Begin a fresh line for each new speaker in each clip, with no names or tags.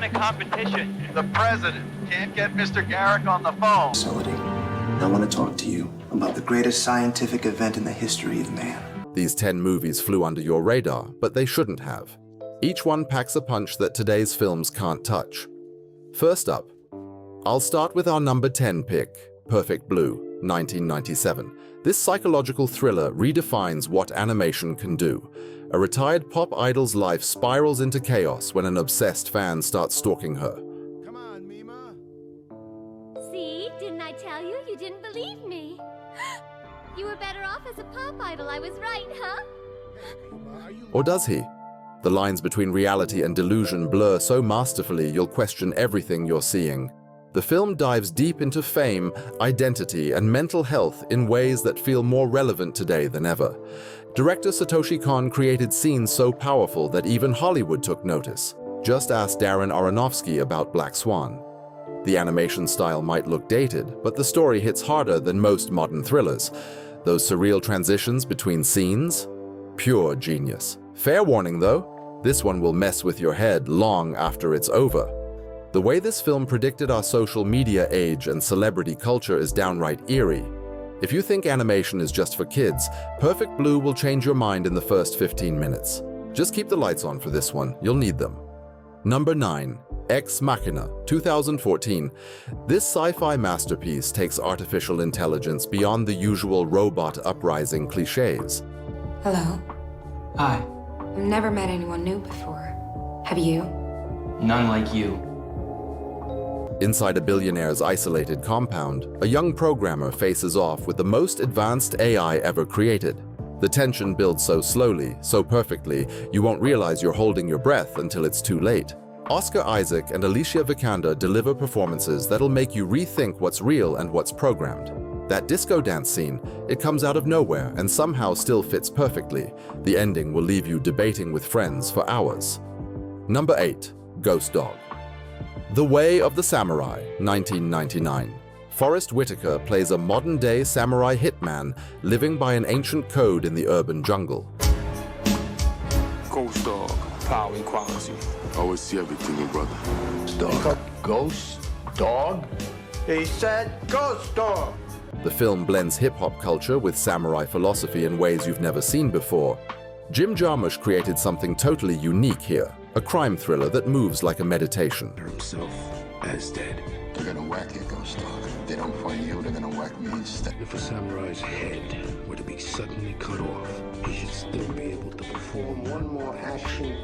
a competition.
The president can't get Mr. Garrick on the phone.
Facility. I want to talk to you about the greatest scientific event in the history of man.
These 10 movies flew under your radar, but they shouldn't have. Each one packs a punch that today's films can't touch. First up, I'll start with our number 10 pick, Perfect Blue, 1997. This psychological thriller redefines what animation can do. A retired pop idol's life spirals into chaos when an obsessed fan starts stalking her.
Come on, Mima.
See? Didn't I tell you? You didn't believe me. You were better off as a pop idol. I was right, huh?
Or does he? The lines between reality and delusion blur so masterfully you'll question everything you're seeing. The film dives deep into fame, identity, and mental health in ways that feel more relevant today than ever. Director Satoshi Kon created scenes so powerful that even Hollywood took notice. Just ask Darren Aronofsky about Black Swan. The animation style might look dated, but the story hits harder than most modern thrillers. Those surreal transitions between scenes? Pure genius. Fair warning though, this one will mess with your head long after it's over. The way this film predicted our social media age and celebrity culture is downright eerie. If you think animation is just for kids, Perfect Blue will change your mind in the first 15 minutes. Just keep the lights on for this one, you'll need them. Number 9. Ex Machina, 2014. This sci-fi masterpiece takes artificial intelligence beyond the usual robot uprising cliches.
Hello.
Hi.
I've never met anyone new before. Have you?
None like you.
Inside a billionaire's isolated compound, a young programmer faces off with the most advanced AI ever created. The tension builds so slowly, so perfectly, you won't realize you're holding your breath until it's too late. Oscar Isaac and Alicia Vikander deliver performances that'll make you rethink what's real and what's programmed. That disco dance scene, it comes out of nowhere and somehow still fits perfectly. The ending will leave you debating with friends for hours. Number 8. Ghost Dog. The Way of the Samurai, 1999. Forrest Whitaker plays a modern-day samurai hitman living by an ancient code in the urban jungle.
Ghost Dog, power equality.
Always see everything in brother.
Dog. Ghost dog? He said ghost dog.
The film blends hip-hop culture with samurai philosophy in ways you've never seen before. Jim Jarmusch created something totally unique here, a crime thriller that moves like a meditation.
Himself as dead. They're gonna whack you, Ghost Dog. If they don't find you, they're gonna whack me instead.
If a samurai's head were to be suddenly cut off, he should still be able to perform one more action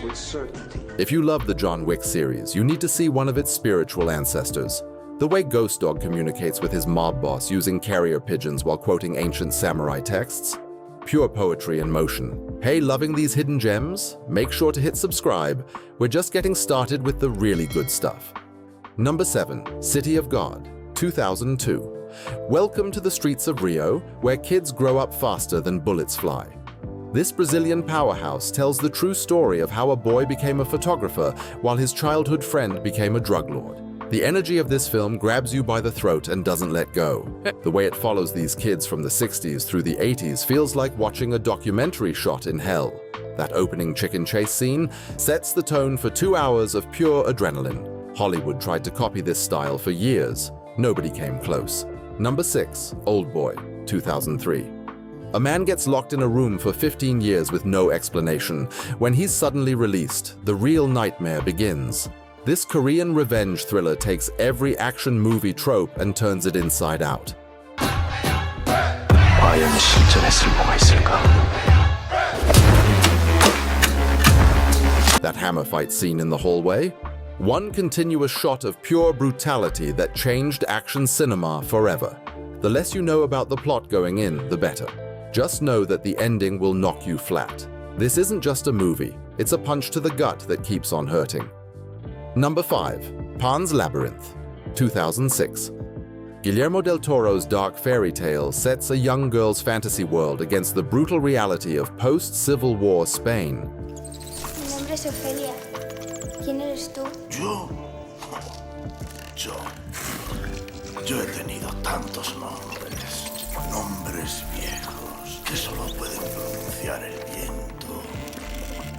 with certainty.
If you love the John Wick series, you need to see one of its spiritual ancestors. The way Ghost Dog communicates with his mob boss using carrier pigeons while quoting ancient samurai texts. Pure poetry in motion. Hey, loving these hidden gems? Make sure to hit subscribe. We're just getting started with the really good stuff. Number 7. City of God, 2002. Welcome to the streets of Rio, where kids grow up faster than bullets fly. This Brazilian powerhouse tells the true story of how a boy became a photographer while his childhood friend became a drug lord. The energy of this film grabs you by the throat and doesn't let go. The way it follows these kids from the 60s through the 80s feels like watching a documentary shot in hell. That opening chicken chase scene sets the tone for 2 hours of pure adrenaline. Hollywood tried to copy this style for years. Nobody came close. Number 6. Old Boy, 2003. A man gets locked in a room for 15 years with no explanation. When he's suddenly released, the real nightmare begins. This Korean revenge thriller takes every action movie trope and turns it inside out. That hammer fight scene in the hallway? One continuous shot of pure brutality that changed action cinema forever. The less you know about the plot going in, the better. Just know that the ending will knock you flat. This isn't just a movie, it's a punch to the gut that keeps on hurting. Number 5. Pan's Labyrinth, 2006. Guillermo del Toro's dark fairy tale sets a young girl's fantasy world against the brutal reality of post-Civil War Spain.
Mi nombre es Ofelia. ¿Quién eres tú?
Yo he tenido tantos nombres, nombres viejos que solo pueden pronunciar el viento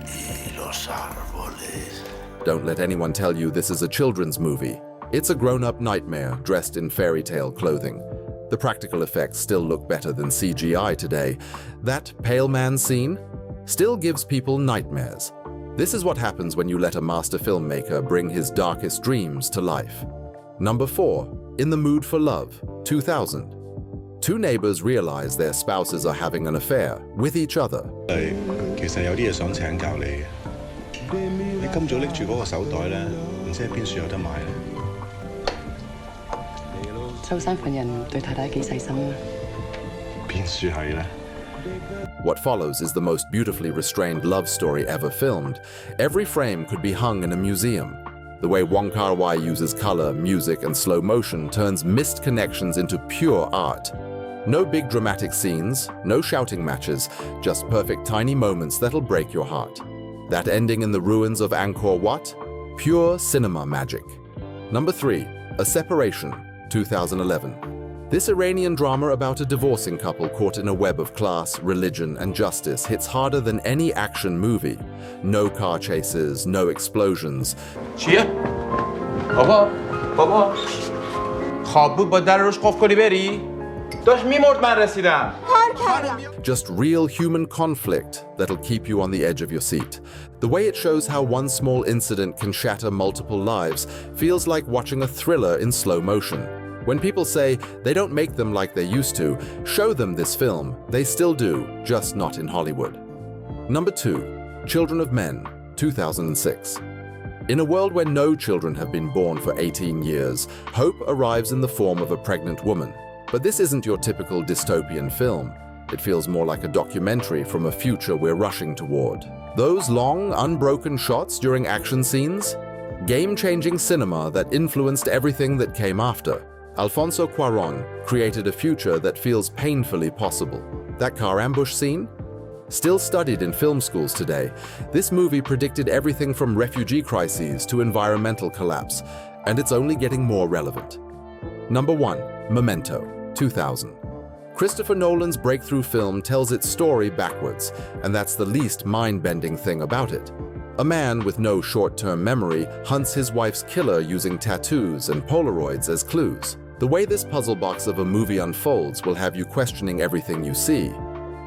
y los árboles.
Don't let anyone tell you this is a children's movie. It's a grown-up nightmare dressed in fairy tale clothing. The practical effects still look better than CGI today. That pale man scene still gives people nightmares. This is what happens when you let a master filmmaker bring his darkest dreams to life. Number 4. In the Mood for Love, 2000. Two neighbors realize their spouses are having an affair with each other.
其實有啲嘢想請教你嘅。你今早拎住嗰個手袋咧，唔知喺邊處有得買咧？
做三份人對太太幾細心啊！
邊處係咧？
What follows is the most beautifully restrained love story ever filmed. Every frame could be hung in a museum. The way Wong Kar-wai uses color, music, and slow motion turns missed connections into pure art. No big dramatic scenes, no shouting matches, just perfect tiny moments that'll break your heart. That ending in the ruins of Angkor Wat? Pure cinema magic. Number 3. A Separation, 2011. This Iranian drama about a divorcing couple caught in a web of class, religion, and justice hits harder than any action movie. No car chases, no explosions.
چیه؟ بابا خواب بود با در روش قفل کنی بری؟ داشت میمرد من رسیدم.
Just real human conflict that'll keep you on the edge of your seat. The way it shows how one small incident can shatter multiple lives feels like watching a thriller in slow motion. When people say they don't make them like they used to, show them this film. They still do, just not in Hollywood. Number 2. Children of Men, 2006. In a world where no children have been born for 18 years, hope arrives in the form of a pregnant woman. But this isn't your typical dystopian film. It feels more like a documentary from a future we're rushing toward. Those long, unbroken shots during action scenes? Game-changing cinema that influenced everything that came after. Alfonso Cuarón created a future that feels painfully possible. That car ambush scene? Still studied in film schools today, this movie predicted everything from refugee crises to environmental collapse, and it's only getting more relevant. Number 1. Memento, 2000. Christopher Nolan's breakthrough film tells its story backwards, and that's the least mind-bending thing about it. A man with no short-term memory hunts his wife's killer using tattoos and Polaroids as clues. The way this puzzle box of a movie unfolds will have you questioning everything you see.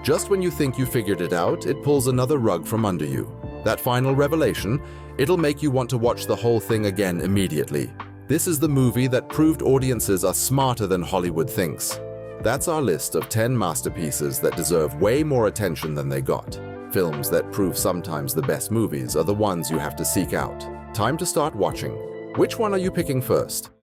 Just when you think you figured it out, it pulls another rug from under you. That final revelation, it'll make you want to watch the whole thing again immediately. This is the movie that proved audiences are smarter than Hollywood thinks. That's our list of 10 masterpieces that deserve way more attention than they got. Films that prove sometimes the best movies are the ones you have to seek out. Time to start watching. Which one are you picking first?